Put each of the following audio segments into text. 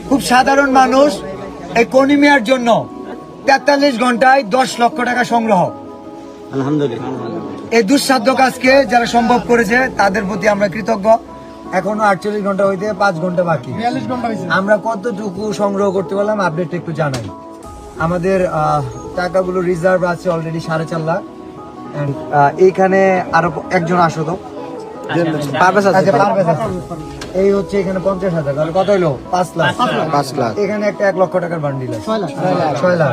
খুব সাধারণ মানুষ এই কনিমিয়ার জন্য 43 ঘন্টায় 10 লক্ষ টাকা সংগ্রহ। আলহামদুলিল্লাহ। এই দুঃসাধ্য কাজকে যারা সম্ভব করেছে তাদের প্রতি আমরা কৃতজ্ঞ। এখনো 48 ঘন্টা হইতে 5 ঘন্টা বাকি। আমরা কতটুকু সংগ্রহ করতে পারলাম আপডেট একটু জানাই। আমাদের টাকাগুলো রিজার্ভ আছে অলরেডি 4.5 লাখ। এইখানে আরো একজন আসো তো এই হচ্ছে এখানে 50,000, তাহলে কত হইলো 5 লাখ। এখানে একটা 1 লক্ষ টাকার বান্ডিল আছে 6 লাখ।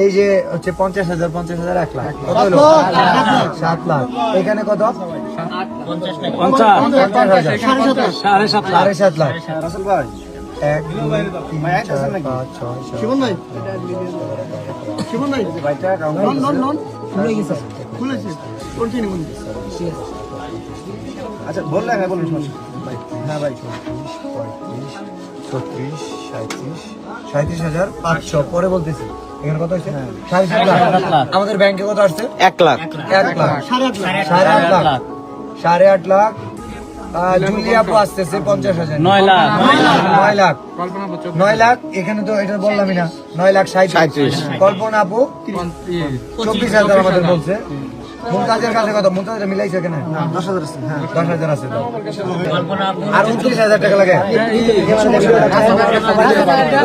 এই যে হচ্ছে 50,000 1 লাখ, কত হলো 7 লাখ। এখানে কত 7.5 লাখ। 1 2 3 4 5 6 7 আচ্ছা বললেন হ্যাঁ বলুন হ্যাঁ ভাই 34 37 500 পরে বলতেছি। এখানে কত হচ্ছে 7.5 লাখ। আমাদের ব্যাংকে কত আসছে 1 লাখ 1 লাখ 8.5 লাখ। জুলি আপু আসতেছে 50,000 9 লাখ 9 লাখ। এখানে তো এটা বললামই না 9 লাখ 37। কল্পনা আপু 24,000 আমাদের বলছে। মুমতাজের কাছে কত? মুমতাজের মিলাইছে এখানে 10,000 আছে। হ্যাঁ 10,000 আছে। আর 29,000 টাকা লাগে।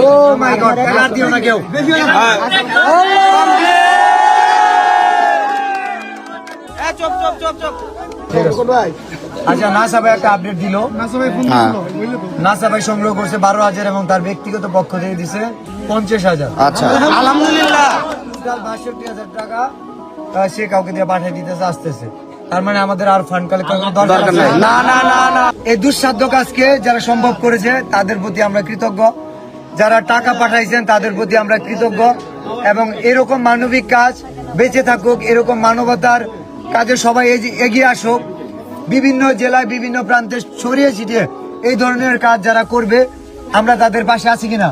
ও মাই গড, আর দিও না কেউ। আচ্ছা নাসা ভাই একটা আপডেট দিল। নাসা ভাই সংগ্রহ করছে 12,000 এবং তার ব্যক্তিগত পক্ষ থেকে দিছে 50,000। আচ্ছা আলহামদুলিল্লাহ। 62,000 টাকা সে কাউকে দিয়ে পাঠিয়ে দিতেছে আসতেছে। তার মানে আমাদের আর ফান্ড কালেক্ট করার দরকার নেই। না না না না, এই দুঃসাধ্য কাজকে যারা সম্ভব করেছে তাদের প্রতি আমরা কৃতজ্ঞ। যারা টাকা পাঠাইছেন তাদের প্রতি আমরা কৃতজ্ঞ। এবং এরকম মানবিক কাজ বেঁচে থাকুক, এরকম মানবতার কাজে সবাই এগিয়ে আসুক। বিভিন্ন জেলায় বিভিন্ন প্রান্তে ছড়িয়ে ছিটিয়ে এই ধরনের কাজ যারা করবে আমরা তাদের পাশে আছি কিনা।